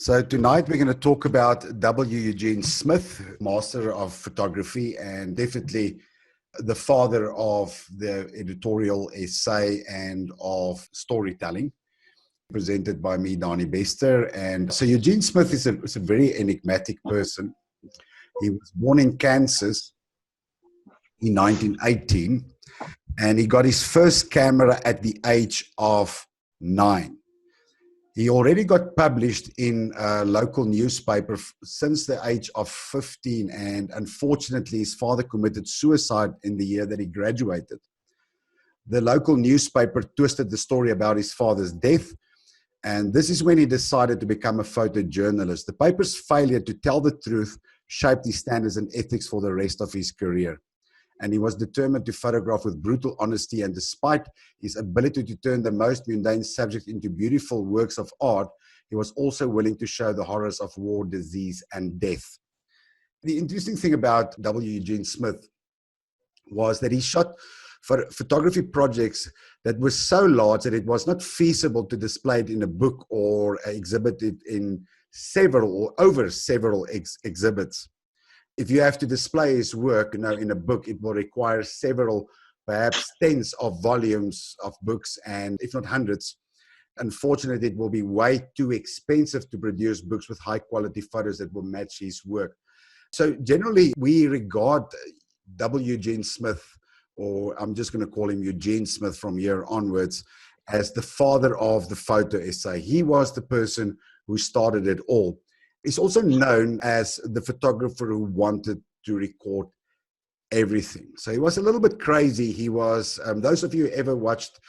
So tonight we're going to talk about W. Eugene Smith, master of photography and definitely the father of the editorial essay and of storytelling, presented by me, Donnie Bester. And so Eugene Smith is a very enigmatic person. He was born in Kansas in 1918, and he got his first camera at the age of 9. He already got published in a local newspaper since the age of 15, and unfortunately his father committed suicide in the year that he graduated. The local newspaper twisted the story about his father's death, and this is when he decided to become a photojournalist. The paper's failure to tell the truth shaped his standards and ethics for the rest of his career. And he was determined to photograph with brutal honesty, and despite his ability to turn the most mundane subject into beautiful works of art, he was also willing to show the horrors of war, disease, and death. The interesting thing about W. Eugene Smith was that he shot photography projects that were so large that it was not feasible to display it in a book or exhibit it in several or over several exhibits. If you have to display his work, in a book, it will require several, perhaps tens of volumes of books, and if not hundreds. Unfortunately, it will be way too expensive to produce books with high quality photos that will match his work. So generally, we regard W. Eugene Smith, or I'm just going to call him Eugene Smith from here onwards, as the father of the photo essay. He was the person who started it all. He's also known as the photographer who wanted to record everything. So he was a little bit crazy. He was, those of you who ever watched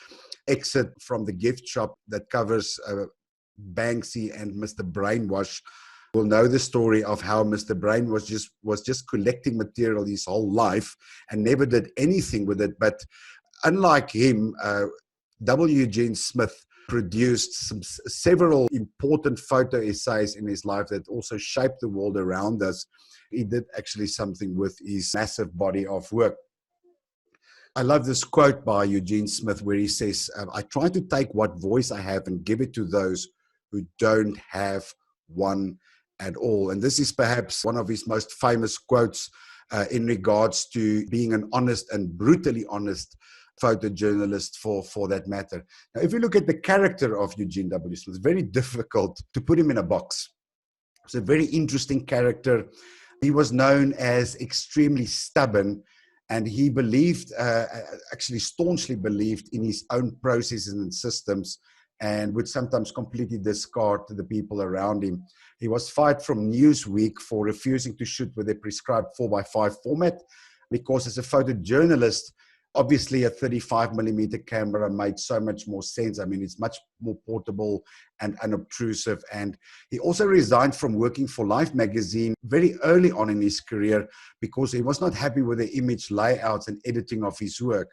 Exit from the Gift Shop that covers Banksy and Mr. Brainwash will know the story of how Mr. Brain was just collecting material his whole life and never did anything with it. But unlike him, W. Eugene Smith produced several important photo essays in his life that also shaped the world around us. He did actually something with his massive body of work. I love this quote by Eugene Smith where he says, I try to take what voice I have and give it to those who don't have one at all. And this is perhaps one of his most famous quotes in regards to being an honest and brutally honest photojournalist for that matter. Now, if you look at the character of Eugene W. Smith, it's very difficult to put him in a box. It's a very interesting character. He was known as extremely stubborn, and he believed, actually staunchly believed in his own processes and systems, and would sometimes completely discard the people around him. He was fired from Newsweek for refusing to shoot with a prescribed 4x5 format, because as a photojournalist, obviously, a 35mm camera made so much more sense. I mean, it's much more portable and unobtrusive. And he also resigned from working for Life magazine very early on in his career because he was not happy with the image layouts and editing of his work.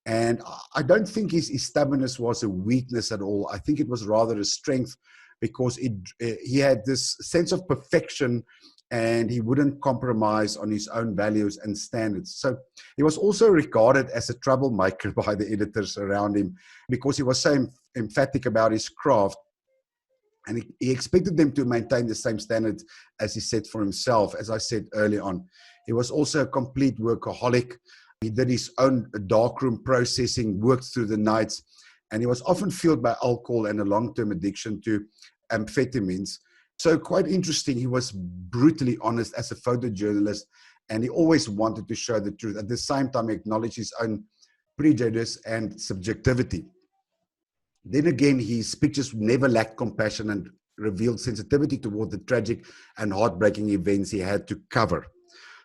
And I don't think his stubbornness was a weakness at all. I think it was rather a strength because he had this sense of perfection, and he wouldn't compromise on his own values and standards. So he was also regarded as a troublemaker by the editors around him because he was so emphatic about his craft, and he expected them to maintain the same standards as he set for himself. As I said early on, he was also a complete workaholic. He did his own darkroom processing, worked through the nights, and he was often fueled by alcohol and a long-term addiction to amphetamines. So quite interesting, he was brutally honest as a photojournalist, and he always wanted to show the truth. At the same time, he acknowledged his own prejudice and subjectivity. Then again, his pictures never lacked compassion and revealed sensitivity toward the tragic and heartbreaking events he had to cover.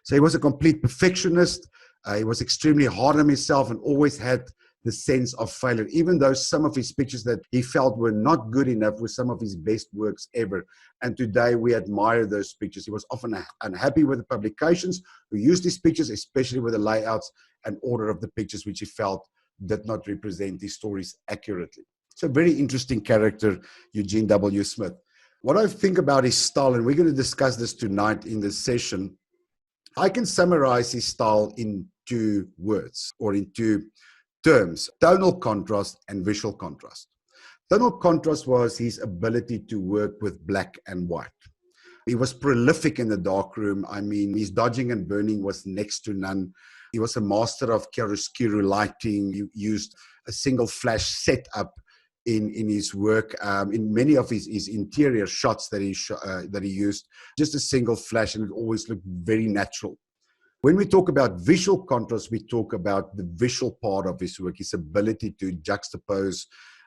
So he was a complete perfectionist. He was extremely hard on himself and always had the sense of failure, even though some of his pictures that he felt were not good enough were some of his best works ever. And today we admire those pictures. He was often unhappy with the publications who used his pictures, especially with the layouts and order of the pictures, which he felt did not represent his stories accurately. So a very interesting character, Eugene W. Smith. What I think about his style, and we're going to discuss this tonight in this session, I can summarize his style in 2 words or in 2 terms: tonal contrast and visual contrast. Tonal contrast was his ability to work with black and white. He was prolific in the darkroom. I mean, his dodging and burning was next to none. He was a master of chiaroscuro lighting. He used a single flash setup in his work. In many of his interior shots that he used, just a single flash, and it always looked very natural. When we talk about visual contrast, we talk about the visual part of his work, his ability to juxtapose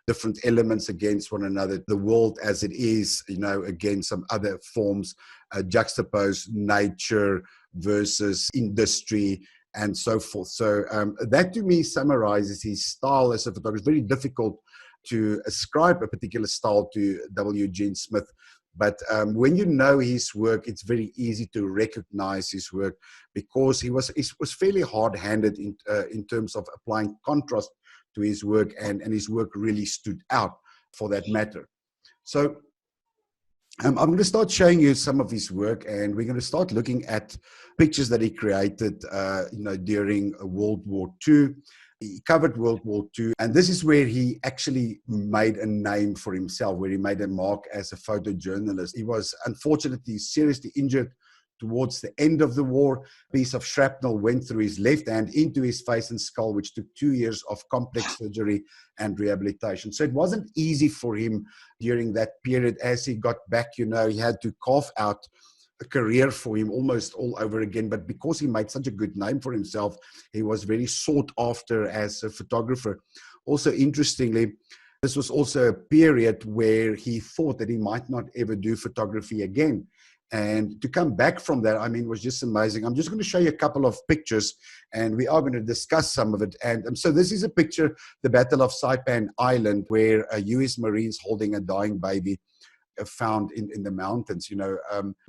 different elements against one another, the world as it is, against some other forms, juxtapose nature versus industry and so forth. So that to me summarizes his style as a photographer. It's very difficult to ascribe a particular style to W. Eugene Smith. But when you know his work, it's very easy to recognize his work because he was fairly hard-handed in terms of applying contrast to his work, and his work really stood out for that matter. So I'm going to start showing you some of his work, and we're going to start looking at pictures that he created during World War II. He covered World War II, and this is where he actually made a name for himself, where he made a mark as a photojournalist. He was unfortunately seriously injured towards the end of the war. A piece of shrapnel went through his left hand into his face and skull, which took 2 years of complex surgery and rehabilitation. So it wasn't easy for him during that period. As he got back, he had to carve out a career for him almost all over again. But because he made such a good name for himself, he was very sought after as a photographer. Also, interestingly, this was also a period where he thought that he might not ever do photography again. And to come back from that, was just amazing. I'm just going to show you a couple of pictures, and we are going to discuss some of it. And so this is a picture, the Battle of Saipan Island, where US Marines holding a dying baby found in the mountains.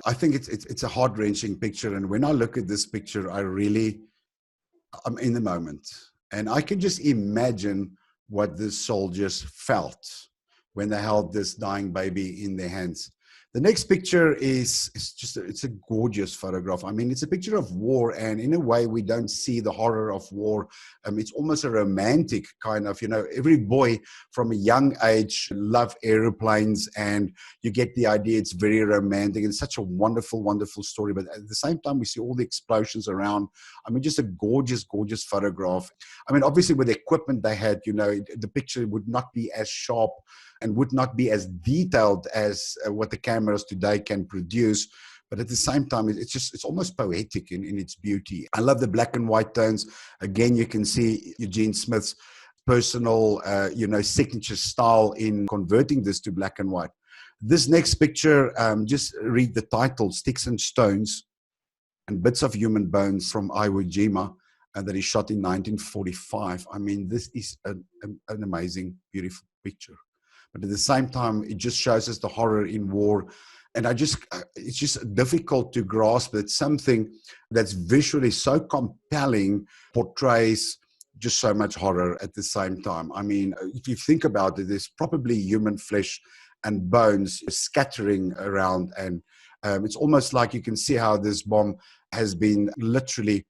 I think it's a heart-wrenching picture. And when I look at this picture, I'm in the moment. And I can just imagine what the soldiers felt when they held this dying baby in their hands. The next picture it's a gorgeous photograph. It's a picture of war, and in a way we don't see the horror of war. It's almost a romantic kind of, every boy from a young age love airplanes, and you get the idea it's very romantic and such a wonderful, wonderful story. But at the same time, we see all the explosions around. Just a gorgeous, gorgeous photograph. Obviously with the equipment they had, the picture would not be as sharp and would not be as detailed as what the cameras today can produce. But at the same time, it's almost poetic in its beauty. I love the black and white tones. Again, you can see Eugene Smith's personal, signature style in converting this to black and white. This next picture, just read the title, Sticks and Stones and Bits of Human Bones from Iwo Jima, that he shot in 1945. This is an amazing, beautiful picture. But at the same time, it just shows us the horror in war. And it's just difficult to grasp that something that's visually so compelling portrays just so much horror at the same time. If you think about it, there's probably human flesh and bones scattering around. And it's almost like you can see how this bomb has been literally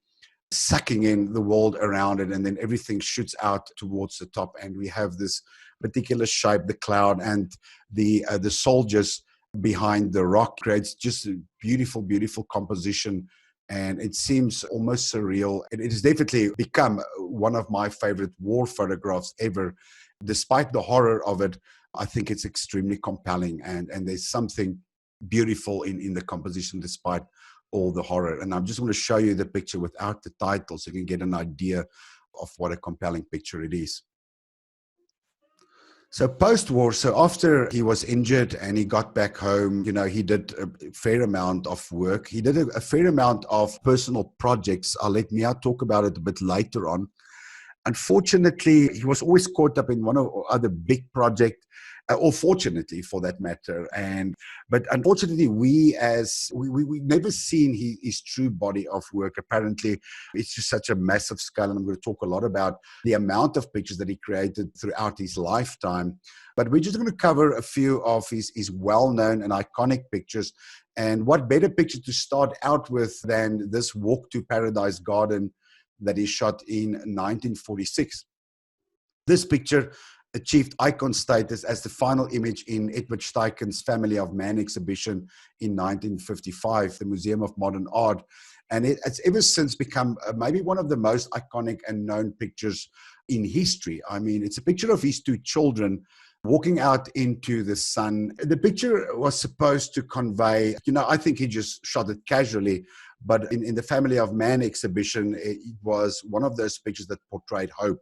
sucking in the world around it, and then everything shoots out towards the top, and we have this particular shape, the cloud, and the soldiers behind the rock creates just a beautiful, beautiful composition, and it seems almost surreal. It has definitely become one of my favorite war photographs ever. Despite the horror of it, I think it's extremely compelling, and there's something beautiful in the composition despite all the horror. And I'm just going to show you the picture without the title so you can get an idea of what a compelling picture it is. So post-war, so after he was injured and he got back home, he did a fair amount of work. He did a fair amount of personal projects. I'll let Mia talk about it a bit later on. Unfortunately, he was always caught up in one or other big project, or fortunately for that matter. But unfortunately, we never seen his true body of work. Apparently, it's just such a massive scale. And I'm going to talk a lot about the amount of pictures that he created throughout his lifetime. But we're just going to cover a few of his well-known and iconic pictures. And what better picture to start out with than this Walk to Paradise Garden that he shot in 1946. This picture achieved icon status as the final image in Edward Steichen's Family of Man exhibition in 1955, the Museum of Modern Art. And it's ever since become maybe one of the most iconic and known pictures in history. I mean, it's a picture of his two children walking out into the sun. The picture was supposed to convey, I think he just shot it casually, but in the Family of Man exhibition, it was one of those pictures that portrayed hope.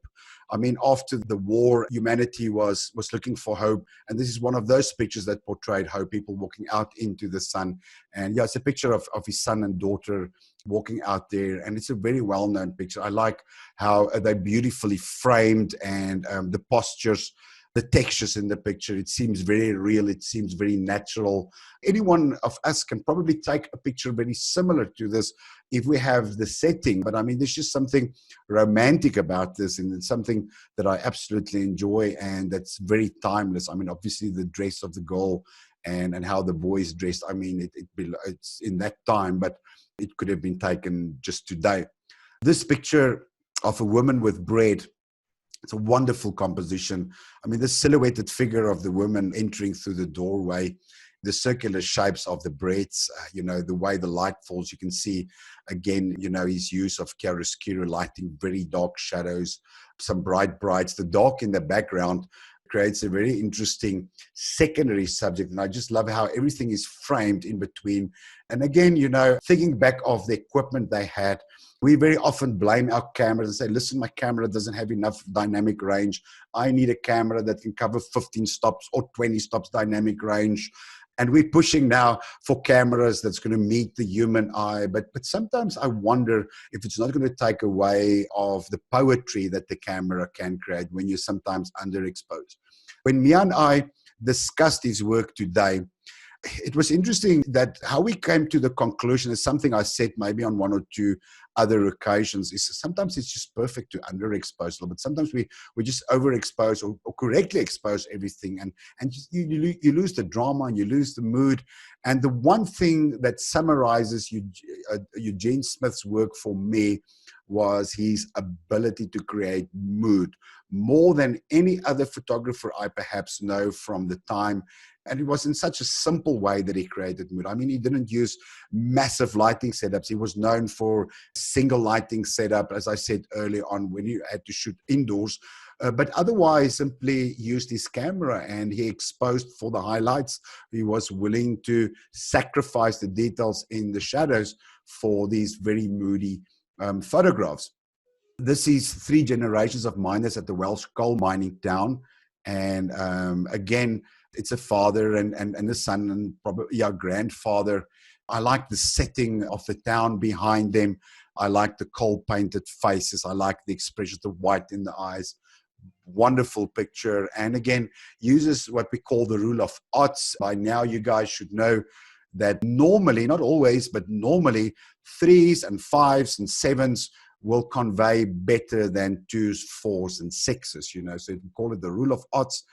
I mean, after the war, humanity was looking for hope. And this is one of those pictures that portrayed hope, people walking out into the sun. And yeah, it's a picture of his son and daughter walking out there. And it's a very well-known picture. I like how they're beautifully framed, and the postures, the textures in the picture. It seems very real. It seems very natural. Any one of us can probably take a picture very similar to this if we have the setting. But I mean, there's just something romantic about this, and it's something that I absolutely enjoy, and that's very timeless. I mean, obviously the dress of the girl and how the boy is dressed, I mean, it's in that time, but it could have been taken just today. This picture of a woman with bread, it's a wonderful composition. I mean, the silhouetted figure of the woman entering through the doorway, the circular shapes of the breads, the way the light falls, you can see, again, his use of chiaroscuro lighting, very dark shadows, some brights. The dark in the background creates a very interesting secondary subject. And I just love how everything is framed in between. And again, thinking back of the equipment they had, we very often blame our cameras and say, listen, my camera doesn't have enough dynamic range. I need a camera that can cover 15 stops or 20 stops dynamic range. And we're pushing now for cameras that's going to meet the human eye. But sometimes I wonder if it's not going to take away of the poetry that the camera can create when you're sometimes underexposed. When Mia and I discussed his work today, it was interesting that how we came to the conclusion is something I said maybe on one or two other occasions, is sometimes it's just perfect to underexpose a little bit. Sometimes we just overexpose or correctly expose everything, and you lose the drama and you lose the mood. And the one thing that summarizes Eugene Smith's work for me was his ability to create mood more than any other photographer I perhaps know from the time. And it was in such a simple way that he created mood. I mean, he didn't use massive lighting setups. He was known for single lighting setup, as I said earlier on, when he had to shoot indoors. But otherwise, simply used his camera and he exposed for the highlights. He was willing to sacrifice the details in the shadows for these very moody photographs. This is 3 generations of miners at the Welsh coal mining town. And again, it's a father and a son and probably a grandfather. I like the setting of the town behind them. I like the coal painted faces. I like the expressions, the white in the eyes. Wonderful picture. And again, uses what we call the rule of odds. By now, you guys should know that normally, not always, but normally 3s and 5s and 7s will convey better than 2s, 4s, and 6s, so we call it the rule of odds.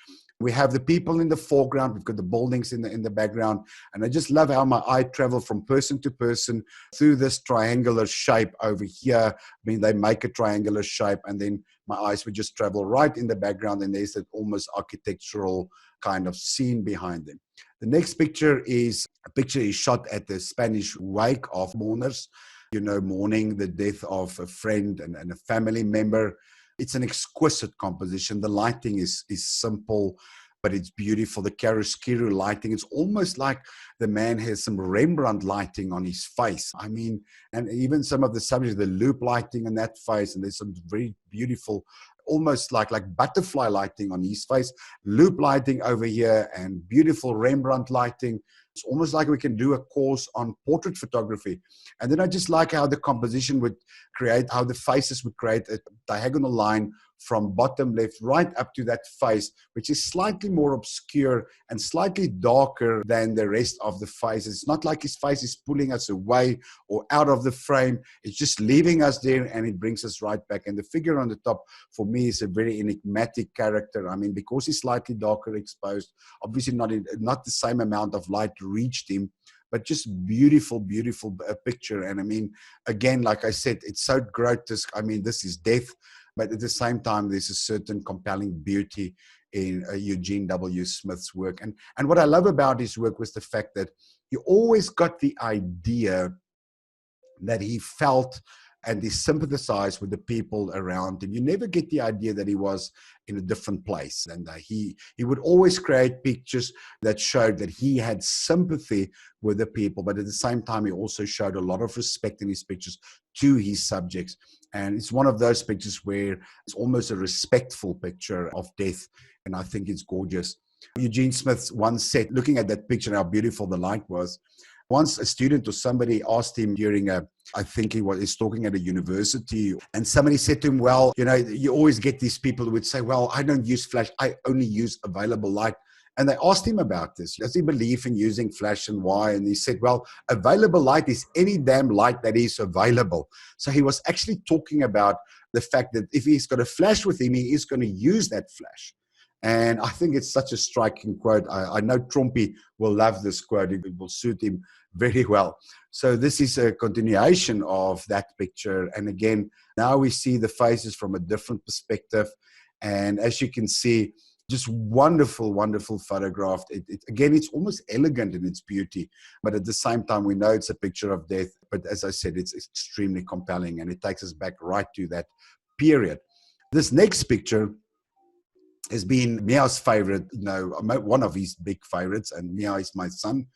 We have the people in the foreground, we've got the buildings in the background, and I just love how my eye traveled from person to person through this triangular shape over here. I mean, they make a triangular shape, and then my eyes would just travel right in the background, and there's that almost architectural kind of scene behind them. The next picture is a picture he shot at the Spanish wake of Mourners, mourning the death of a friend and a family member. It's an exquisite composition. The lighting is simple, but it's beautiful. The chiaroscuro lighting, it's almost like the man has some Rembrandt lighting on his face. I mean, and even some of the subjects, the loop lighting on that face, and there's some very beautiful, almost like butterfly lighting on his face, loop lighting over here, and beautiful Rembrandt lighting. It's almost like we can do a course on portrait photography. And then I just like how the composition would create, how the faces would create a diagonal line from bottom left right up to that face, which is slightly more obscure and slightly darker than the rest of the face. It's not like his face is pulling us away or out of the frame. It's just leaving us there, and it brings us right back. And the figure on the top, for me, is a very enigmatic character. I mean, because he's slightly darker exposed, obviously not the same amount of light reached him, but just beautiful, beautiful picture. And I mean, again, like I said, it's so grotesque. I mean, this is death, but at the same time, there's a certain compelling beauty in Eugene W. Smith's work. And what I love about his work was the fact that you always got the idea that he felt and he sympathized with the people around him. You never get the idea that he was in a different place. And he would always create pictures that showed that he had sympathy with the people, but at the same time, he also showed a lot of respect in his pictures to his subjects. And it's one of those pictures where it's almost a respectful picture of death. And I think it's gorgeous. Eugene Smith once said, looking at that picture, how beautiful the light was. Once a student or somebody asked him during I think he's talking at a university, and somebody said to him, well, you always get these people who would say, well, I don't use flash, I only use available light. And they asked him about this. Does he believe in using flash and why? And he said, well, available light is any damn light that is available. So he was actually talking about the fact that if he's got a flash with him, he is going to use that flash. And I think it's such a striking quote. I know Trumpy will love this quote. It will suit him very well. So this is a continuation of that picture. And again, now we see the faces from a different perspective. And as you can see, just wonderful, wonderful photograph. Again, it's almost elegant in its beauty. But at the same time, we know it's a picture of death. But as I said, it's extremely compelling. And it takes us back right to that period. This next picture has been Mia's favorite, one of his big favorites, and Mia is my son.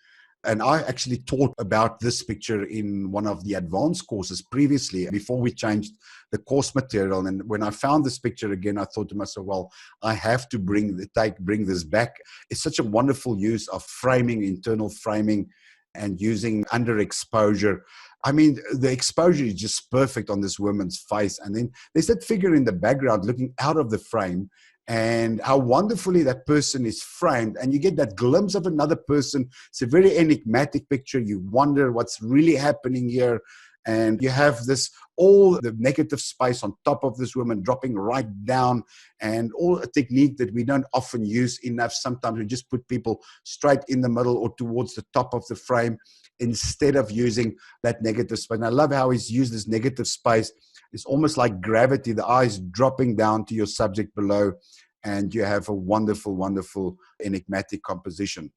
And I actually taught about this picture in one of the advanced courses previously, before we changed the course material. And when I found this picture again, I thought to myself, well, I have to bring this back. It's such a wonderful use of framing, internal framing, and using underexposure. I mean, the exposure is just perfect on this woman's face. And then there's that figure in the background looking out of the frame, and how wonderfully that person is framed. And you get that glimpse of another person. It's a very enigmatic picture. You wonder what's really happening here. And you have all the negative space on top of this woman dropping right down, and all a technique that we don't often use enough. Sometimes we just put people straight in the middle or towards the top of the frame instead of using that negative space. And I love how he's used this negative space. It's almost like gravity, the eyes dropping down to your subject below, and you have a wonderful, wonderful enigmatic composition.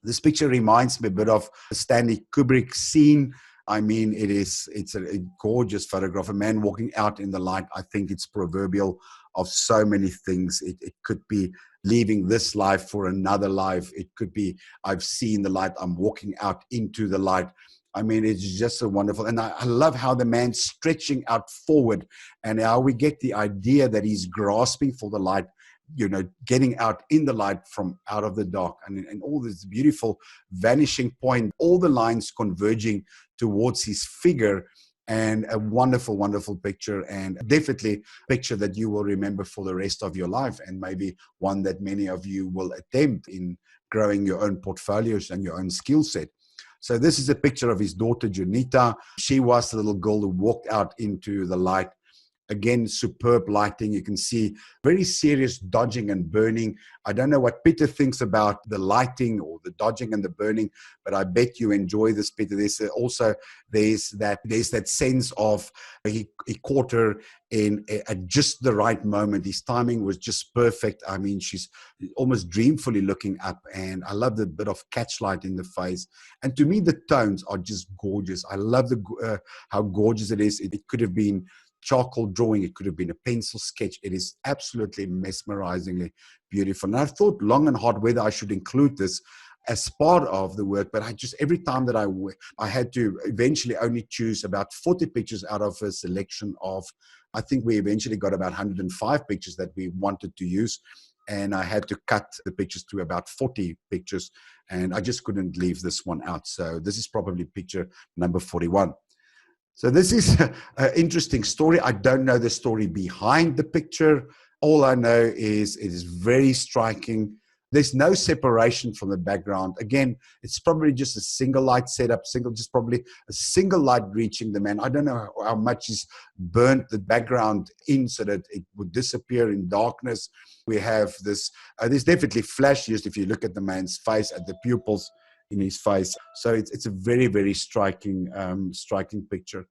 This picture reminds me a bit of the Stanley Kubrick scene. I mean, it's a gorgeous photograph, a man walking out in the light. I think it's proverbial of so many things. It could be leaving this life for another life. It could be, I've seen the light, I'm walking out into the light. I mean, it's just so wonderful. And I love how the man's stretching out forward, and how we get the idea that he's grasping for the light, getting out in the light from out of the dark, and all this beautiful vanishing point, all the lines converging towards his figure, and a wonderful, wonderful picture, and definitely a picture that you will remember for the rest of your life, and maybe one that many of you will attempt in growing your own portfolios and your own skill set. So this is a picture of his daughter, Junita. She was the little girl who walked out into the light. Again, superb lighting. You can see very serious dodging and burning. I don't know what Peter thinks about the lighting or the dodging and the burning, but I bet you enjoy this, Peter. There's that sense of he caught her at just the right moment. His timing was just perfect. I mean, she's almost dreamfully looking up, and I love the bit of catchlight in the face. And to me, the tones are just gorgeous. I love how gorgeous it is. It could have been charcoal drawing, it could have been a pencil sketch. It is absolutely mesmerizingly beautiful. And I thought long and hard whether I should include this as part of the work, but every time that I had to eventually only choose about 40 pictures out of a selection of, I think we eventually got about 105 pictures that we wanted to use. And I had to cut the pictures to about 40 pictures, and I just couldn't leave this one out. So this is probably picture number 41. So this is an interesting story. I don't know the story behind the picture. All I know is it is very striking. There's no separation from the background. Again, it's probably just a single light setup, just probably a single light reaching the man. I don't know how much is burnt the background in so that it would disappear in darkness. We have this, there's definitely flash used if you look at the man's face, at the pupils in his face. So it's a very, very striking picture.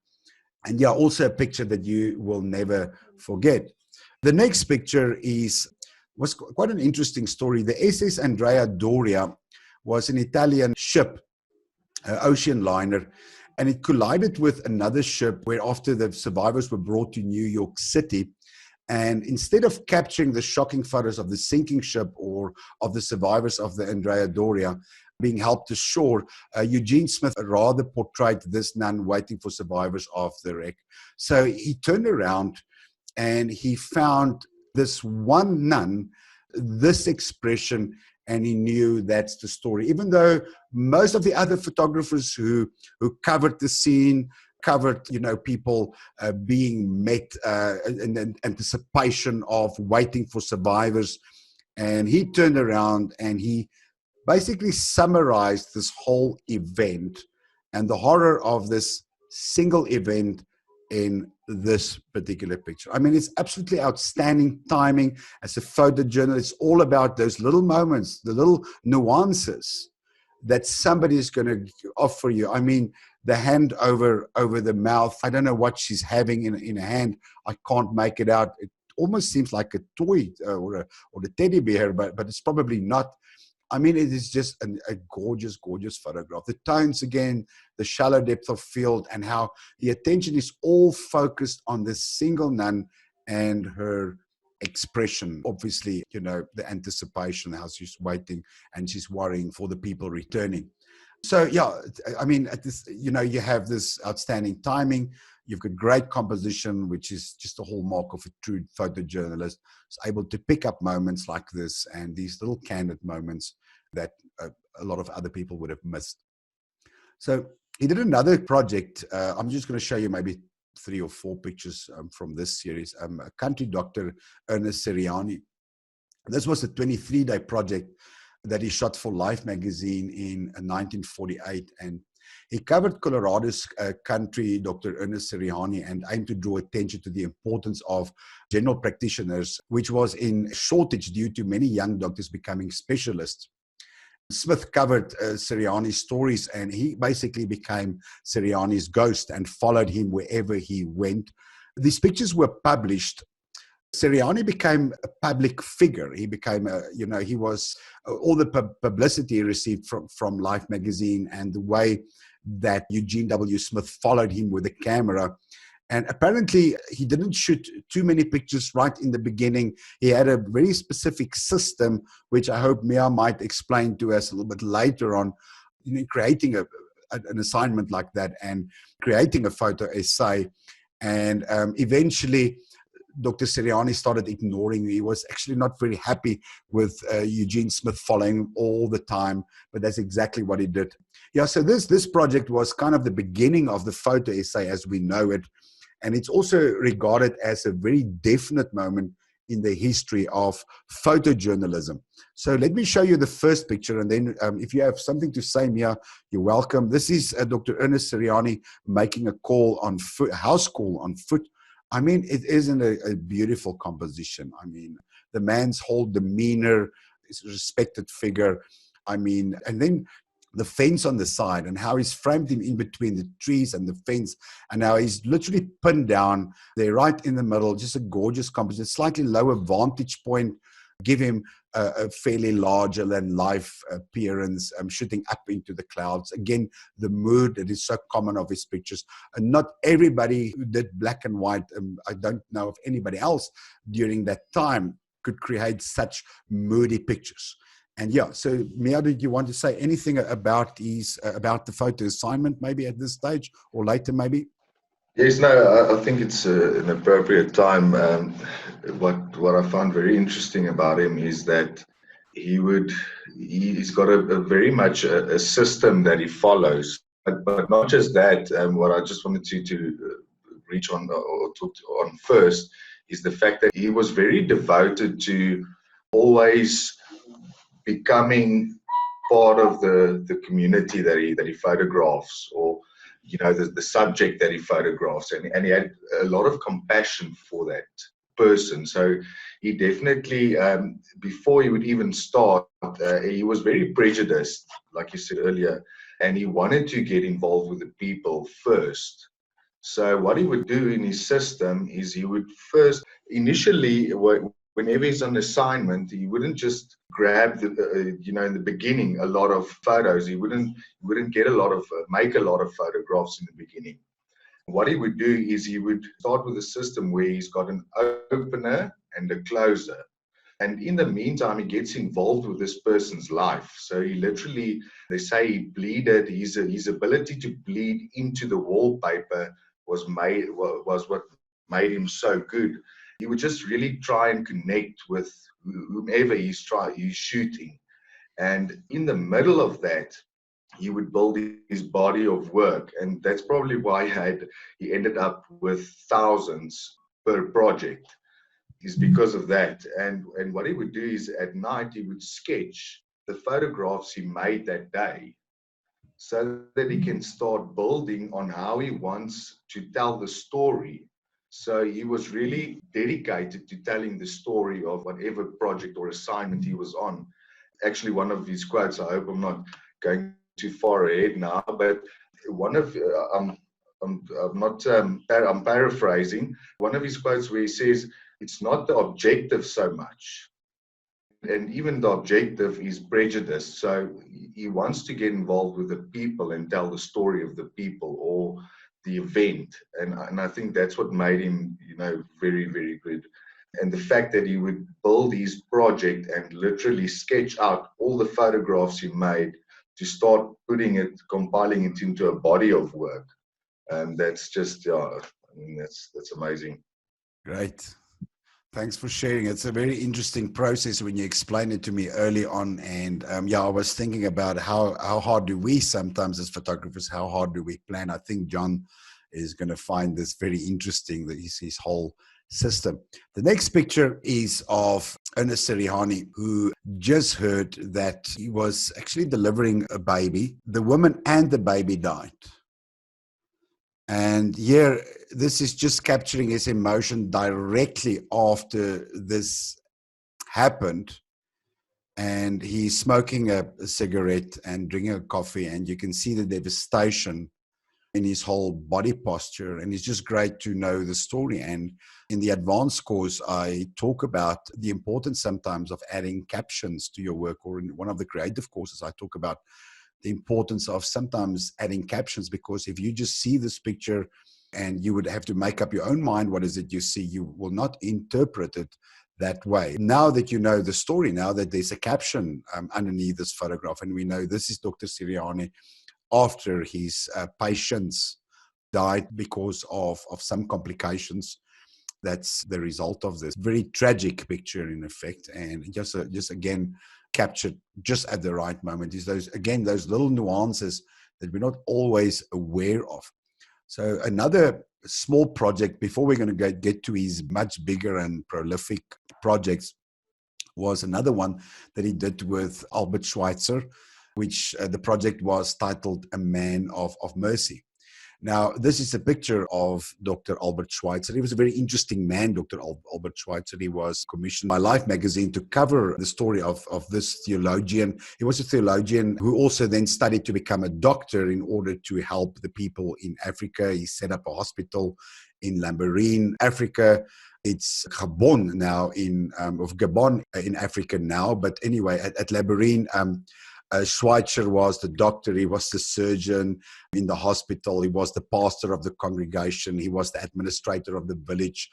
And yeah, also a picture that you will never forget. The next picture is was quite an interesting story. The SS Andrea Doria was an Italian ship, ocean liner, and it collided with another ship where after the survivors were brought to New York City. And instead of capturing the shocking photos of the sinking ship or of the survivors of the Andrea Doria being helped ashore, Eugene Smith rather portrayed this nun waiting for survivors of the wreck. So he turned around and he found this one nun, this expression, and he knew that's the story. Even though most of the other photographers who covered the scene, covered, people being met in anticipation of waiting for survivors. And he turned around and he basically summarized this whole event and the horror of this single event in this particular picture. I mean, it's absolutely outstanding timing. As a photojournalist, it's all about those little moments, the little nuances that somebody is going to offer you. I mean, the hand over the mouth. I don't know what she's having in her hand. I can't make it out. It almost seems like a toy or a teddy bear, but it's probably not. I mean, it is just a gorgeous, gorgeous photograph. The tones again, the shallow depth of field, and how the attention is all focused on this single nun and her expression. Obviously, the anticipation, how she's waiting and she's worrying for the people returning. So, yeah, I mean, at this, you have this outstanding timing. You've got great composition, which is just a hallmark of a true photojournalist. Is able to pick up moments like this and these little candid moments that a lot of other people would have missed. So he did another project. I'm just going to show you maybe 3 or 4 pictures from this series. A country doctor, Ernest Irihani. This was a 23-day project that he shot for Life magazine in 1948. And he covered Colorado's country, Dr. Ernest Irihani, and aimed to draw attention to the importance of general practitioners, which was in shortage due to many young doctors becoming specialists. Smith covered Siriani's stories, and he basically became Siriani's ghost and followed him wherever he went. These pictures were published. Irihani became a public figure. He became he was all the publicity he received from Life magazine and the way that Eugene W. Smith followed him with a camera. And apparently he didn't shoot too many pictures right in the beginning. He had a very specific system, which I hope Mia might explain to us a little bit later on, creating an assignment like that and creating a photo essay. And eventually, Dr. Irihani started ignoring me. He was actually not very happy with Eugene Smith following him all the time, but that's exactly what he did. Yeah, so this project was kind of the beginning of the photo essay as we know it, and it's also regarded as a very definite moment in the history of photojournalism. So let me show you the first picture, and then if you have something to say, Mia, you're welcome. This is Dr. Ernest Irihani making a call on foot, house call on foot. I mean, it isn't a beautiful composition. I mean, the man's whole demeanor is a respected figure. I mean, and then the fence on the side and how he's framed him in between the trees and the fence. And now he's literally pinned down there right in the middle, just a gorgeous composition, slightly lower vantage point, give him a fairly larger than life appearance, shooting up into the clouds. Again, the mood that is so common of his pictures. And not everybody who did black and white, I don't know of anybody else during that time could create such moody pictures. And yeah, so Mia, did you want to say anything about about the photo assignment maybe at this stage or later maybe? Yes, no, I think it's an appropriate time. What I found very interesting about him is that he's got a very much a system that he follows. But not just that, what I just wanted to reach on or talk on first is the fact that he was very devoted to always becoming part of the community that he photographs, or the subject that he photographs, and he had a lot of compassion for that person. So he definitely, before he would even start, he was very prejudiced, like you said earlier, and he wanted to get involved with the people first. So what he would do in his system is he would first, initially, Whenever he's on assignment, he wouldn't just grab in the beginning a lot of photos. He wouldn't get a lot of make a lot of photographs in the beginning. What he would do is he would start with a system where he's got an opener and a closer. And in the meantime, he gets involved with this person's life. So he literally, they say he bleeded. His ability to bleed into the wallpaper was what made him so good. He would just really try and connect with whomever he's shooting. And in the middle of that, he would build his body of work. And that's probably why he ended up with thousands per project, is because of that. And what he would do is at night, he would sketch the photographs he made that day so that he can start building on how he wants to tell the story. So he was really dedicated to telling the story of whatever project or assignment he was on. Actually, one of his quotes, I hope I'm not going too far ahead now, but one of, I'm paraphrasing, one of his quotes where he says, "It's not the objective so much." And even the objective is prejudice. So he wants to get involved with the people and tell the story of the people or the event. And I think that's what made him, very, very good. And the fact that he would build his project and literally sketch out all the photographs he made to start compiling it into a body of work. That's just, that's amazing. Great. Thanks for sharing. It's a very interesting process when you explained it to me early on. And I was thinking about how hard do we sometimes as photographers, how hard do we plan? I think John is going to find this very interesting, that his whole system. The next picture is of Ernest Irihani, who just heard that he was actually delivering a baby. The woman and the baby died. And here, this is just capturing his emotion directly after this happened. And he's smoking a cigarette and drinking a coffee, and you can see the devastation in his whole body posture. And it's just great to know the story. And in the advanced course, I talk about the importance sometimes of adding captions to your work, or in one of the creative courses, I talk about the importance of sometimes adding captions, because if you just see this picture and you would have to make up your own mind, what is it you see, you will not interpret it that way. Now that you know the story, now that there's a caption underneath this photograph, and we know this is Dr. Irihani after his patients died because of some complications. That's the result of this very tragic picture in effect, and just again captured just at the right moment. Is those little nuances that we're not always aware of. So another small project before we're going to get to his much bigger and prolific projects was another one that he did with Albert Schweitzer, which the project was titled A Man of Mercy. Now, this is a picture of Dr. Albert Schweitzer. He was a very interesting man, Dr. Albert Schweitzer. He was commissioned by Life magazine to cover the story of this theologian. He was a theologian who also then studied to become a doctor in order to help the people in Africa. He set up a hospital in Lambarene, Africa. It's Gabon now Gabon in Africa now. But anyway, at Lambarene, Schweitzer was the doctor, he was the surgeon in the hospital, he was the pastor of the congregation, he was the administrator of the village,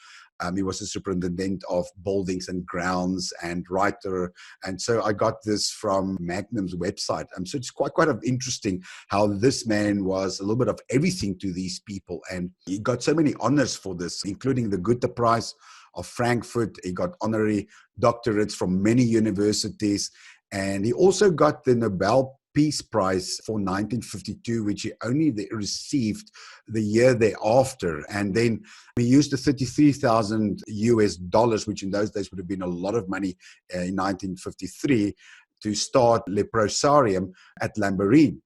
he was the superintendent of buildings and grounds and writer. And so I got this from Magnum's website. So it's quite interesting how this man was a little bit of everything to these people. And he got so many honors for this, including the Goethe Prize of Frankfurt. He got honorary doctorates from many universities. And he also got the Nobel Peace Prize for 1952, which he only received the year thereafter. And then he used the $33,000, which in those days would have been a lot of money in 1953, to start Leprosarium at Lambarene.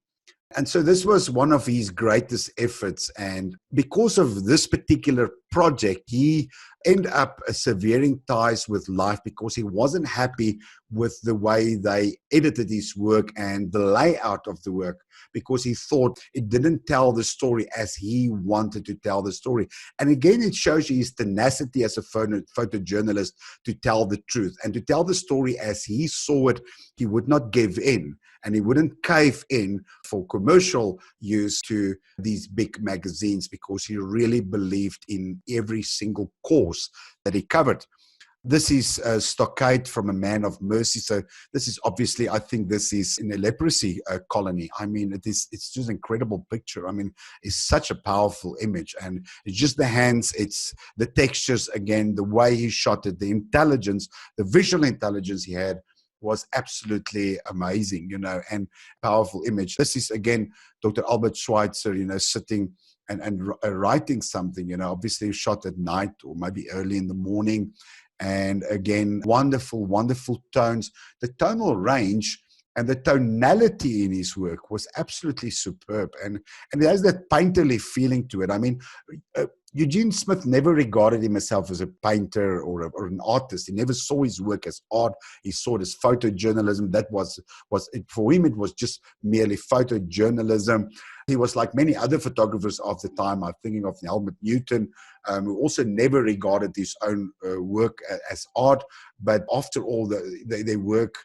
And so this was one of his greatest efforts. And because of this particular project, he ended up severing ties with life because he wasn't happy with the way they edited his work and the layout of the work, because he thought it didn't tell the story as he wanted to tell the story. And again, it shows you his tenacity as a photojournalist to tell the truth and to tell the story as he saw it. He would not give in, and he wouldn't cave in for commercial use to these big magazines, because he really believed in every single cause that he covered. This is a stockade from a man of mercy. So this is obviously, I think this is in a leprosy colony. I mean, it's just an incredible picture. I mean, it's such a powerful image, and it's just the hands, it's the textures, again, the way he shot it, the intelligence, the visual intelligence he had was absolutely amazing, and powerful image. This is, again, Dr. Albert Schweitzer, sitting and writing something, obviously shot at night or maybe early in the morning. And again, wonderful, wonderful tones. The tonal range and the tonality in his work was absolutely superb. And it has that painterly feeling to it. I mean, Eugene Smith never regarded himself as a painter or an artist. He never saw his work as art. He saw it as photojournalism. That was it, for him, it was just merely photojournalism. He was like many other photographers of the time. I'm thinking of Helmut Newton, who also never regarded his own work as art. But after all, their work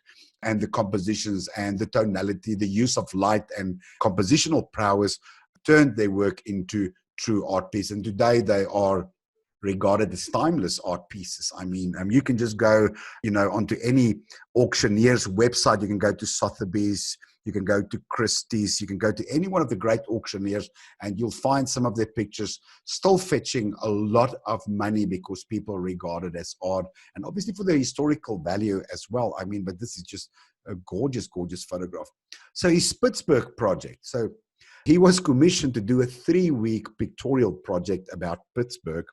and the compositions and the tonality, the use of light and compositional prowess turned their work into true art piece. And today they are regarded as timeless art pieces. I mean, you can just go, onto any auctioneer's website. You can go to Sotheby's, you can go to Christie's, you can go to any one of the great auctioneers, and you'll find some of their pictures still fetching a lot of money because people regard it as art, and obviously for the historical value as well. I mean, but this is just a gorgeous, gorgeous photograph. So his Pittsburgh project. So he was commissioned to do a 3-week pictorial project about Pittsburgh,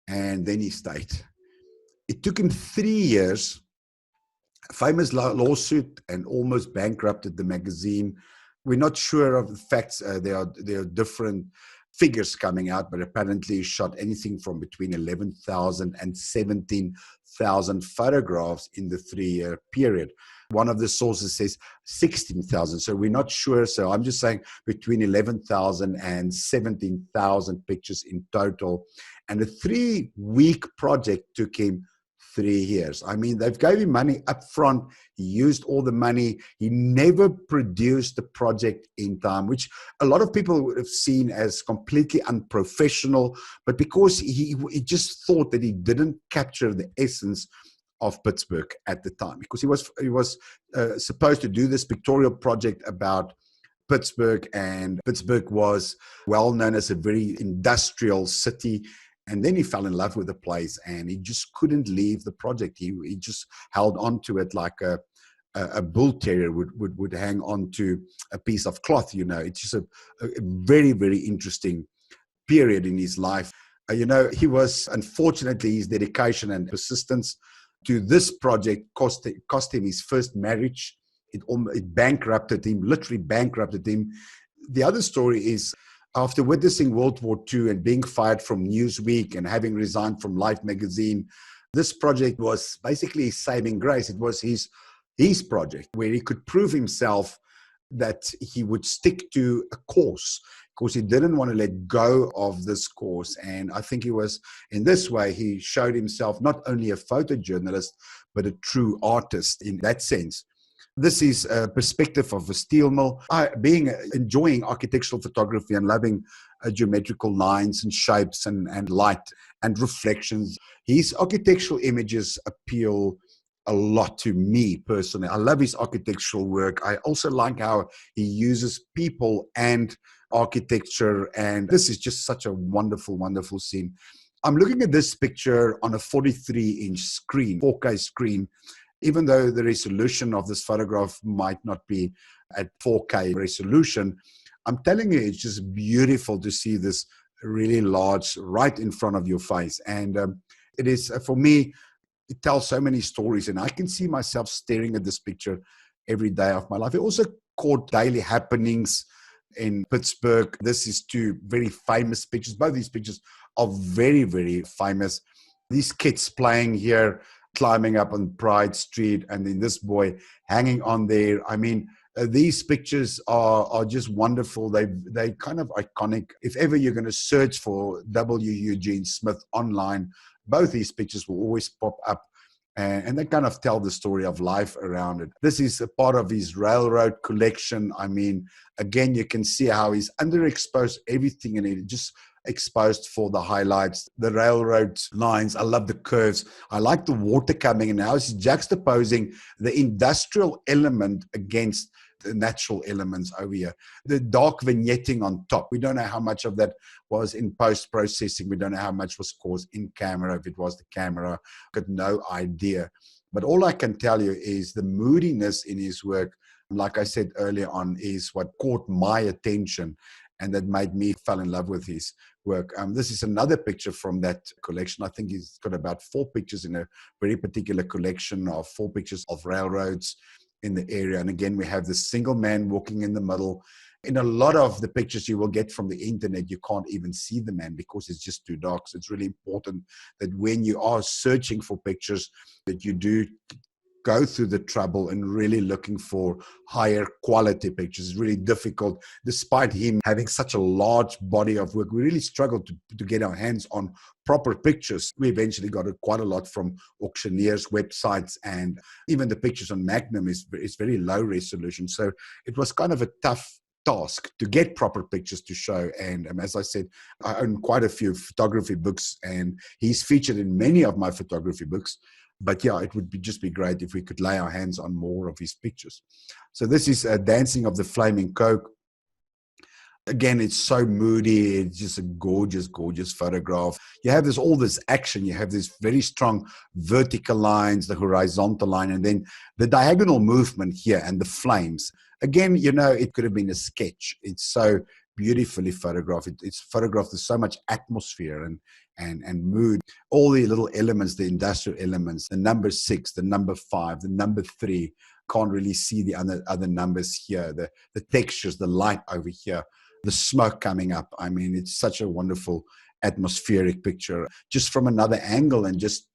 and then he stayed. It took him 3 years, a famous lawsuit, and almost bankrupted the magazine. We're not sure of the facts. There are different figures coming out, but apparently he shot anything from between 11,000 and 17,000 photographs in the 3-year period. One of the sources says 16,000, so we're not sure. So I'm just saying between 11,000 and 17,000 pictures in total. And a 3-week project took him 3 years. I mean, they've gave him money up front. He used all the money. He never produced the project in time, which a lot of people would have seen as completely unprofessional. But because he just thought that he didn't capture the essence of Pittsburgh at the time, because he was supposed to do this pictorial project about Pittsburgh, and Pittsburgh was well known as a very industrial city. And then he fell in love with the place, and he just couldn't leave the project. He just held on to it like a bull terrier would hang on to a piece of cloth. It's just a very, very interesting period in his life. He was, unfortunately, his dedication and persistence to this project cost him his first marriage. It bankrupted him, literally bankrupted him. The other story is, after witnessing World War II and being fired from Newsweek and having resigned from Life magazine, this project was basically his saving grace. It was his project where he could prove himself that he would stick to a course, because he didn't want to let go of this course. And I think in this way, he showed himself not only a photojournalist, but a true artist in that sense. This is a perspective of a steel mill. Enjoying architectural photography and loving geometrical lines and shapes and light and reflections. His architectural images appeal a lot to me personally. I love his architectural work. I also like how he uses people and architecture. And this is just such a wonderful, wonderful scene. I'm looking at this picture on a 43-inch screen, 4K screen. Even though the resolution of this photograph might not be at 4K resolution, I'm telling you, it's just beautiful to see this really large right in front of your face. And it is, for me, it tells so many stories. And I can see myself staring at this picture every day of my life. It also caught daily happenings in Pittsburgh. This is 2 very famous pictures. Both these pictures are very, very famous. These kids playing here, climbing up on Pride Street, and then this boy hanging on there. I mean, these pictures are just wonderful. They kind of iconic. If ever you're going to search for W. Eugene Smith online, both these pictures will always pop up. And they kind of tell the story of life around it. This is a part of his railroad collection. I mean, again, you can see how he's underexposed everything in it, just exposed for the highlights, the railroad lines. I love the curves. I like the water coming in. Now he's juxtaposing the industrial element against the natural elements over here. The dark vignetting on top. We don't know how much of that was in post-processing. We don't know how much was caused in camera. If it was the camera, got no idea. But all I can tell you is the moodiness in his work, like I said earlier on, is what caught my attention and that made me fall in love with his work. This is another picture from that collection. I think he's got about 4 pictures in a very particular collection of 4 pictures of railroads in the area. And again, we have this single man walking in the middle. In a lot of the pictures you will get from the internet, you can't even see the man because it's just too dark. So it's really important that when you are searching for pictures, that you do go through the trouble and really looking for higher quality pictures. It's really difficult. Despite him having such a large body of work, we really struggled to get our hands on proper pictures. We eventually got quite a lot from auctioneers' websites, and even the pictures on Magnum is very low resolution. So it was kind of a tough task to get proper pictures to show. And as I said, I own quite a few photography books, and he's featured in many of my photography books. But yeah, it would just be great if we could lay our hands on more of his pictures. So this is Dancing of the Flaming Coke. Again, it's so moody. It's just a gorgeous, gorgeous photograph. You have all this action. You have this very strong vertical lines, the horizontal line, and then the diagonal movement here and the flames. Again, you know, it could have been a sketch. It's so beautifully photographed. It's photographed with so much atmosphere and mood. All the little elements, the industrial elements, the number 6, the number 5, the number 3. Can't really see the other numbers here. The textures, the light over here, the smoke coming up. I mean, it's such a wonderful atmospheric picture just from another angle, and just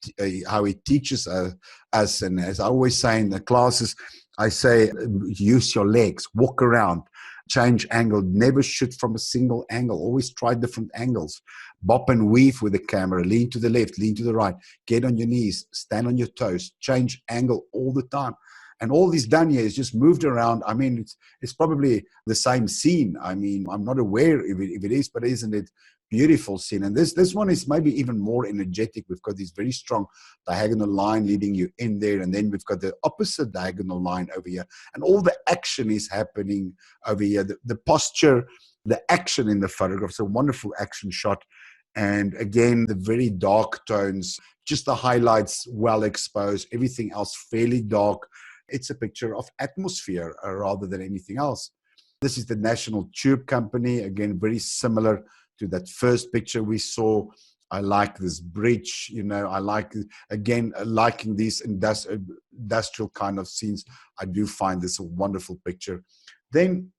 how he teaches us. And as I always say in the classes, I say, use your legs, walk around, change angle, never shoot from a single angle, always try different angles, bop and weave with the camera, lean to the left, lean to the right, get on your knees, stand on your toes, change angle all the time. And all this done here is just moved around. I mean, it's probably the same scene. I mean, I'm not aware if it is, but isn't it beautiful scene? And this one is maybe even more energetic. We've got this very strong diagonal line leading you in there, and then we've got the opposite diagonal line over here, and all the action is happening over here. The posture, the action in the photograph. It's a wonderful action shot. And again, the very dark tones, just the highlights well exposed, everything else fairly dark. It's a picture of atmosphere rather than anything else. This is the National Tube Company. Again, very similar to that first picture we saw. I like this bridge, you know, I like, again, liking these industrial kind of scenes. I do find this a wonderful picture. Then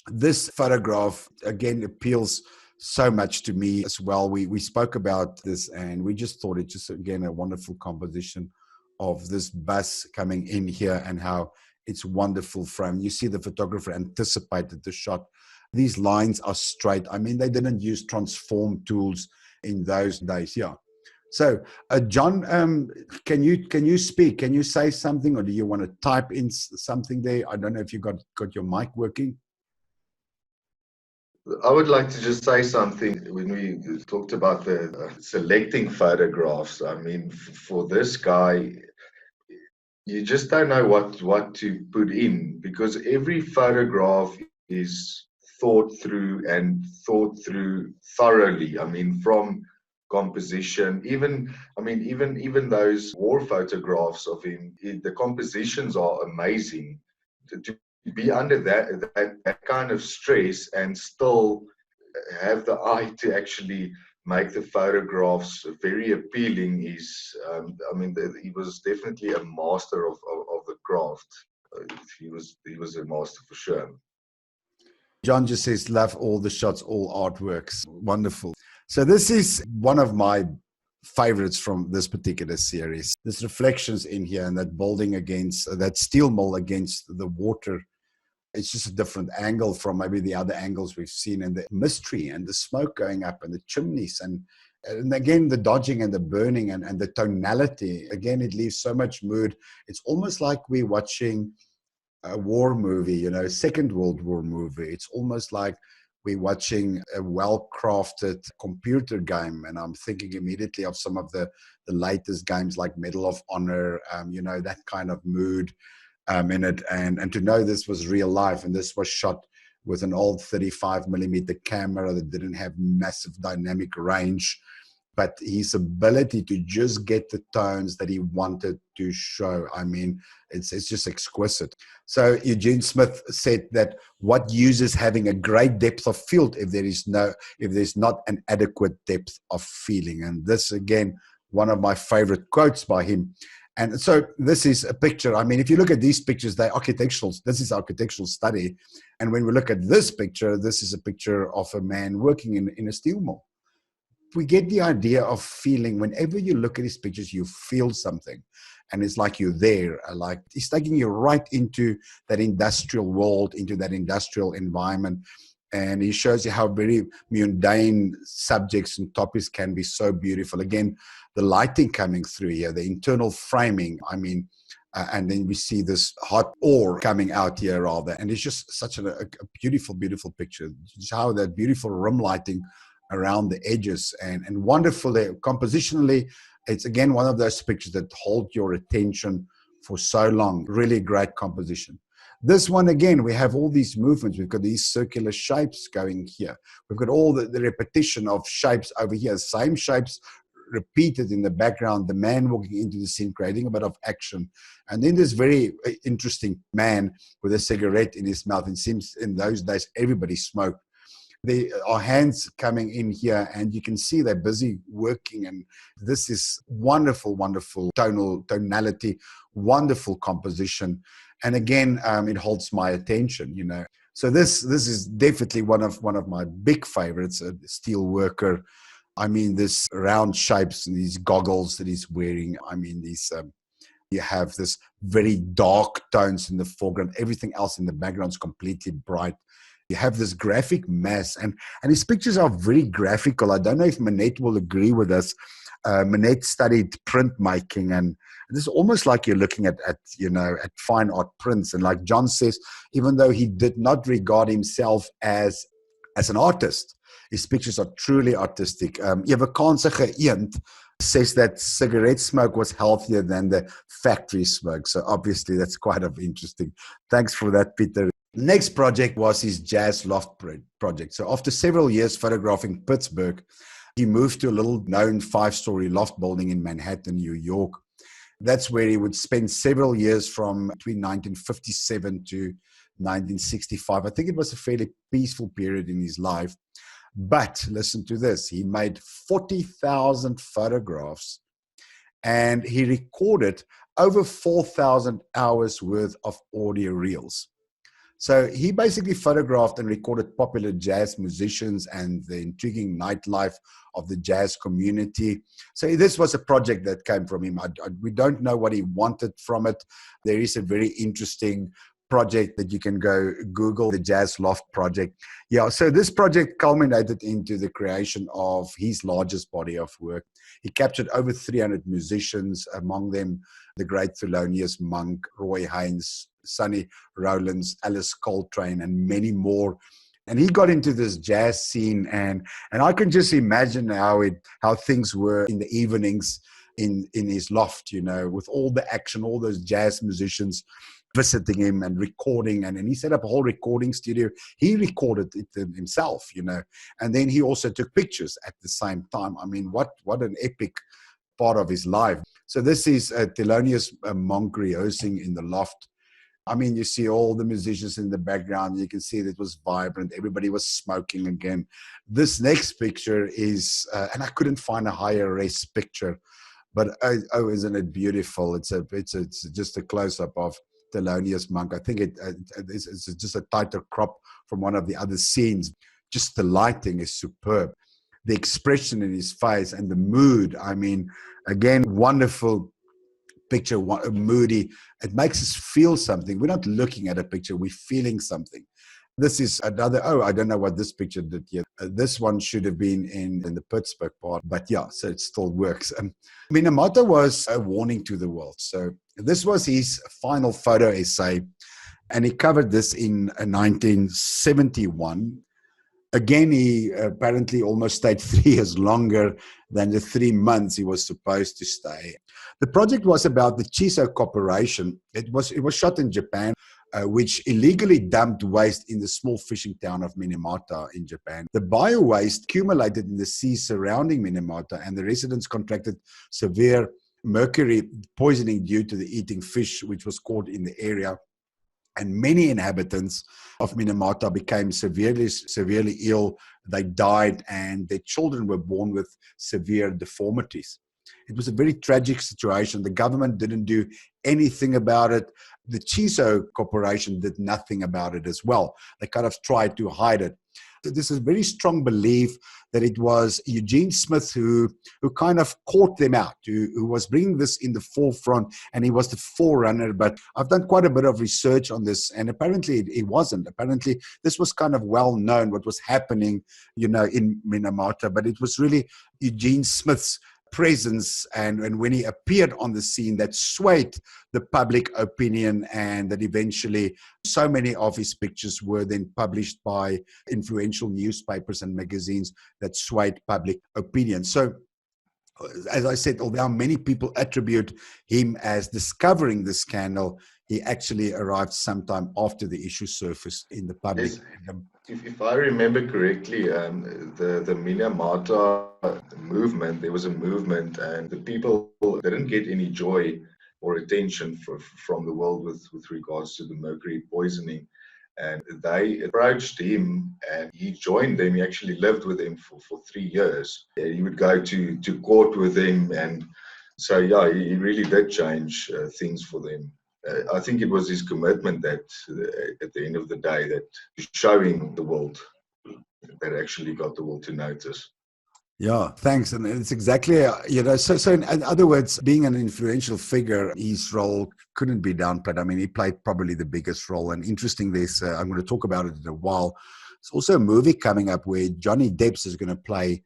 this photograph, again, appeals so much to me as well. We spoke about this, and we just thought it's just, again, a wonderful composition of this bus coming in here and how it's wonderful frame. You see the photographer anticipated the shot. These lines are straight. I mean, they didn't use transform tools in those days. Yeah. So, John, can you speak? Can you say something, or do you want to type in something there? I don't know if you got your mic working. I would like to just say something when we talked about the selecting photographs. I mean, for this guy, you just don't know what to put in, because every photograph is thought through thoroughly. I mean, from composition, even those war photographs of him, the compositions are amazing. To be under that kind of stress and still have the eye to actually make the photographs very appealing is, he was definitely a master of the craft. He was a master for sure. John just says, love all the shots, all artworks. Wonderful. So this is one of my favorites from this particular series. There's reflections in here and that building against, that steel mill against the water. It's just a different angle from maybe the other angles we've seen, and the mystery and the smoke going up and the chimneys and again, the dodging and the burning and the tonality. Again, it leaves so much mood. It's almost like we're watching a war movie, Second World War movie. It's almost like we're watching a well-crafted computer game. And I'm thinking immediately of some of the latest games like Medal of Honor, that kind of mood in it. And to know this was real life, and this was shot with an old 35 millimeter camera that didn't have massive dynamic range, but his ability to just get the tones that he wanted to show. I mean, it's just exquisite. So Eugene Smith said that what use is having a great depth of field if there's not an adequate depth of feeling. And this, again, one of my favorite quotes by him. And so this is a picture. I mean, if you look at these pictures, they're architectural. This is architectural study. And when we look at this picture, this is a picture of a man working in a steel mill. We get the idea of feeling. Whenever you look at these pictures, you feel something. And it's like you're there. Like he's taking you right into that industrial world, into that industrial environment. And he shows you how very mundane subjects and topics can be so beautiful. Again, the lighting coming through here, the internal framing. I mean, and then we see this hot ore coming out here rather. And it's just such a beautiful, beautiful picture. Just how that beautiful rim lighting around the edges and wonderfully compositionally. It's again one of those pictures that hold your attention for so long. Really great composition. This one, again, we have all these movements. We've got these circular shapes going here. We've got all the repetition of shapes over here, same shapes repeated in the background, the man walking into the scene, creating a bit of action. And then this very interesting man with a cigarette in his mouth. It seems in those days, everybody smoked. There are hands coming in here, and you can see they're busy working. And this is wonderful, wonderful tonality, wonderful composition. And again, it holds my attention, So this is definitely one of my big favorites, a steel worker. I mean, this round shapes and these goggles that he's wearing. I mean, you have this very dark tones in the foreground. Everything else in the background is completely bright. You have this graphic mass, and his pictures are very graphical. I don't know if Manette will agree with us. Manette studied printmaking, and this is almost like you're looking at fine art prints. And like John says, even though he did not regard himself as an artist, his pictures are truly artistic. Ewe Eend says that cigarette smoke was healthier than the factory smoke. So obviously that's quite interesting. Thanks for that, Peter. Next project was his Jazz Loft project. So after several years photographing Pittsburgh, he moved to a little known 5-story loft building in Manhattan, New York. That's where he would spend several years from between 1957 to 1965. I think it was a fairly peaceful period in his life. But listen to this. He made 40,000 photographs and he recorded over 4,000 hours worth of audio reels. So he basically photographed and recorded popular jazz musicians and the intriguing nightlife of the jazz community. So this was a project that came from him. We don't know what he wanted from it. There is a very interesting project that you can go Google, the Jazz Loft project. Yeah, so this project culminated into the creation of his largest body of work. He captured over 300 musicians, among them the great Thelonious Monk, Roy Haynes, Sonny Rollins, Alice Coltrane, and many more. And he got into this jazz scene, and I can just imagine how things were in the evenings in his loft, with all the action, all those jazz musicians visiting him and recording, and he set up a whole recording studio. He recorded it himself, and then he also took pictures at the same time. I mean, what an epic part of his life. So this is Thelonious Monk rehearsing in the loft. I mean, you see all the musicians in the background. You can see that it was vibrant. Everybody was smoking again. This next picture is, and I couldn't find a higher res picture, but oh, isn't it beautiful? It's just a close-up of Thelonious Monk. I think it's just a tighter crop from one of the other scenes. Just the lighting is superb. the expression in his face and the mood. I mean, again, wonderful picture, moody. It makes us feel something. We're not looking at a picture, we're feeling something. This is another, I don't know what this picture did yet. This one should have been in the Pittsburgh part, but yeah, so it still works. Minamata was a warning to the world. So this was his final photo essay, and he covered this in 1971. Again, he apparently almost stayed 3 years longer than the 3 months he was supposed to stay. The project was about the Chiso Corporation. It was shot in Japan, which illegally dumped waste in the small fishing town of Minamata in Japan. The bio-waste accumulated in the sea surrounding Minamata, and the residents contracted severe mercury poisoning due to the eating fish which was caught in the area. And many inhabitants of Minamata became severely ill. They died, and their children were born with severe deformities. It was a very tragic situation. The government didn't do anything about it. The Chiso Corporation did nothing about it as well. They kind of tried to hide it. This is a very strong belief that it was Eugene Smith who kind of caught them out, who was bringing this in the forefront, and he was the forerunner. But I've done quite a bit of research on this, and apparently it wasn't. Apparently this was kind of well known what was happening, in Minamata, but it was really Eugene Smith's presence and when he appeared on the scene that swayed the public opinion, and that eventually so many of his pictures were then published by influential newspapers and magazines that swayed public opinion. So as I said, although many people attribute him as discovering the scandal, he actually arrived sometime after the issue surfaced in the public. Yes. If I remember correctly, the Minamata movement, there was a movement, and the people didn't get any joy or attention from the world with regards to the mercury poisoning. And they approached him, and he joined them. He actually lived with them for 3 years. He would go to court with them. And so, yeah, he really did change things for them. I think it was his commitment that at the end of the day, that showing the world, that actually got the world to notice. Yeah, thanks. And it's exactly, so in other words, being an influential figure, his role couldn't be downplayed. I mean, he played probably the biggest role. And interestingly, I'm going to talk about it in a while. There's also a movie coming up where Johnny Depp is going to play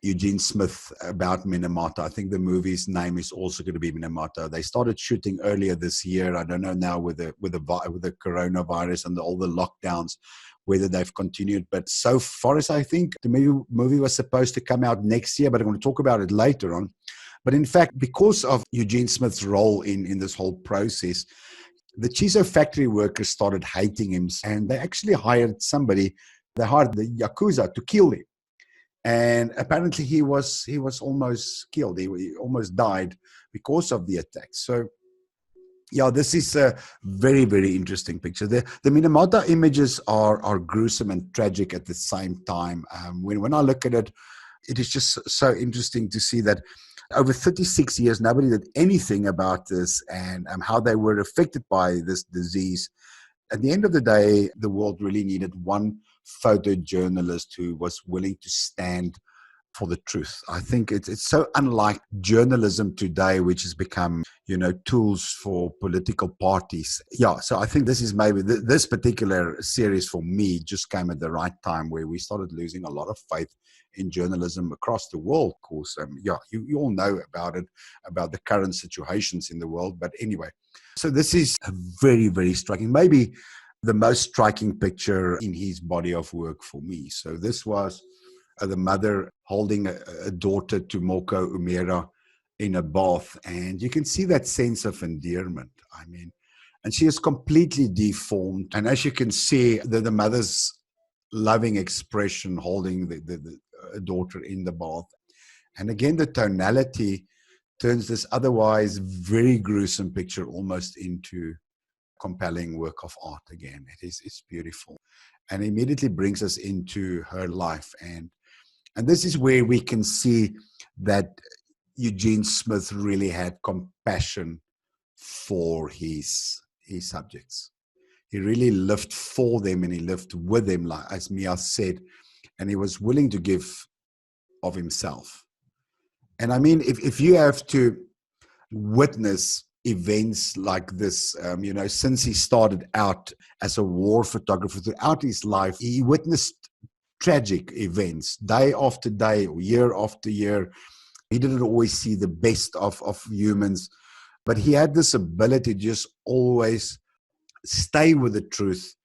Eugene Smith about Minamata. I think the movie's name is also going to be Minamata. They started shooting earlier this year. I don't know now with the coronavirus and all the lockdowns, whether they've continued. But so far as I think, the movie was supposed to come out next year, but I'm going to talk about it later on. But in fact, because of Eugene Smith's role in this whole process, the Chiso factory workers started hating him, and they actually hired somebody. They hired the Yakuza to kill him. And apparently he was almost killed. He almost died because of the attack. So, yeah, this is a very, very interesting picture. The Minamata images are gruesome and tragic at the same time. When I look at it, it is just so interesting to see that over 36 years, nobody did anything about this and how they were affected by this disease. At the end of the day, the world really needed one photojournalist who was willing to stand for the truth. I think it's so unlike journalism today, which has become, tools for political parties. Yeah, so I think this is maybe this particular series for me just came at the right time, where we started losing a lot of faith in journalism across the world. Of course, you all know about it, about the current situations in the world. But anyway, so this is a very, very striking, maybe the most striking picture in his body of work for me. So this was the mother holding a daughter, Tomoko Umera, in a bath. And you can see that sense of endearment. I mean, and she is completely deformed. And as you can see, the mother's loving expression holding the daughter in the bath. And again, the tonality turns this otherwise very gruesome picture almost into compelling work of art again. It's beautiful. And immediately brings us into her life. And this is where we can see that Eugene Smith really had compassion for his subjects. He really lived for them, and he lived with them, like as Mia said, and he was willing to give of himself. And I mean, if you have to witness events like this, since he started out as a war photographer throughout his life, he witnessed tragic events day after day, year after year. He didn't always see the best of humans, but he had this ability to just always stay with the truth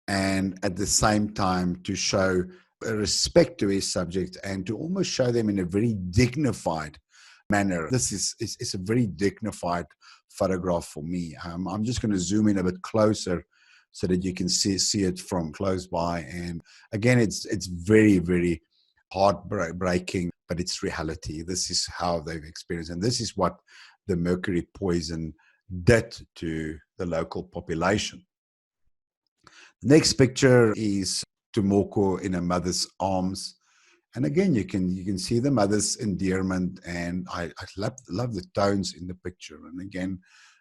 and at the same time to show a respect to his subject and to almost show them in a very dignified manner. This is a very dignified photograph for me. I'm just going to zoom in a bit closer so that you can see it from close by. And again, it's very, very heartbreaking, but it's reality. This is how they've experienced, and this is what the mercury poison did to the local population. The next picture is Tomoko in a mother's arms. And again, you can see the mother's endearment, and I love the tones in the picture. And again,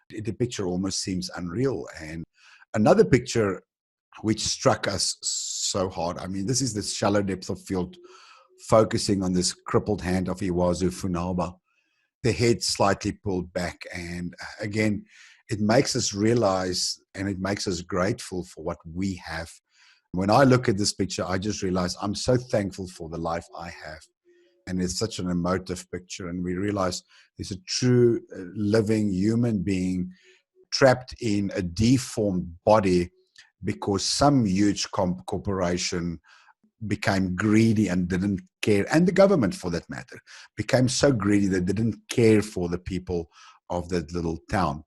the picture almost seems unreal. And another picture which struck us so hard, I mean, this is the shallow depth of field focusing on this crippled hand of Iwazu Funaba, the head slightly pulled back. And again, it makes us realize and it makes us grateful for what we have. When I look at this picture, I just realize I'm so thankful for the life I have. And it's such an emotive picture. And we realize there's a true living human being trapped in a deformed body because some huge corporation became greedy and didn't care. And the government, for that matter, became so greedy that they didn't care for the people of that little town.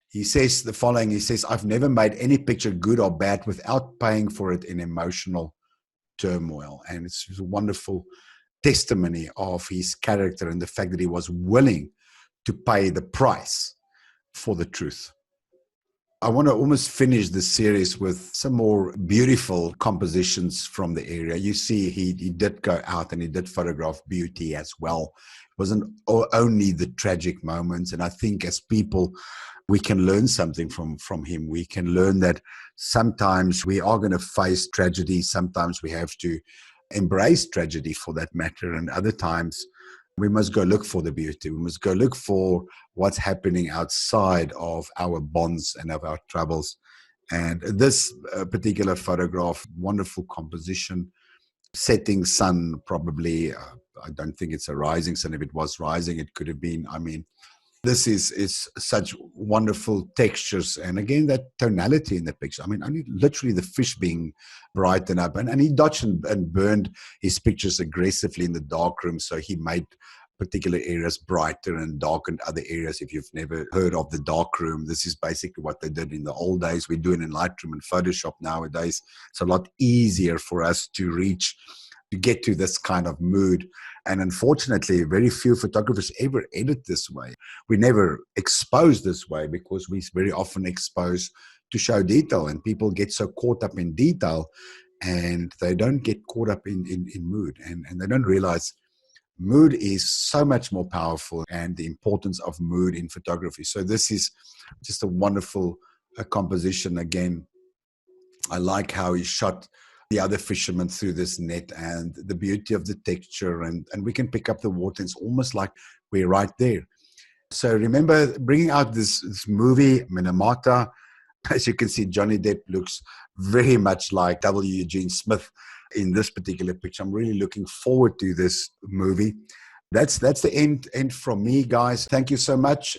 He says the following, he says, "I've never made any picture good or bad without paying for it in emotional turmoil." And it's a wonderful testimony of his character and the fact that he was willing to pay the price for the truth. I want to almost finish this series with some more beautiful compositions from the area. You see, he did go out and he did photograph beauty as well. It wasn't only the tragic moments. And I think as people, we can learn something from him. We can learn that sometimes we are going to face tragedy. Sometimes we have to embrace tragedy for that matter. And other times we must go look for the beauty. We must go look for what's happening outside of our bonds and of our troubles. And this particular photograph, wonderful composition, setting sun probably. I don't think it's a rising sun. If it was rising, it could have been. I mean, this is such wonderful textures. And again, that tonality in the picture. I mean, only literally the fish being brightened up. And he dodged and burned his pictures aggressively in the dark room. So he made particular areas brighter and darkened other areas. If you've never heard of the dark room, this is basically what they did in the old days. We do it in Lightroom and Photoshop nowadays. It's a lot easier for us to get to this kind of mood. And unfortunately, very few photographers ever edit this way. We never expose this way because we very often expose to show detail, and people get so caught up in detail and they don't get caught up in mood, and they don't realize mood is so much more powerful and the importance of mood in photography. So this is just a wonderful composition. Again, I like how he shot the other fishermen through this net and the beauty of the texture, and we can pick up the water. It's almost like we're right there. So remember bringing out this movie, Minamata. As you can see, Johnny Depp looks very much like W. Eugene Smith in this particular picture. I'm really looking forward to this movie. That's the end from me, guys. Thank you so much.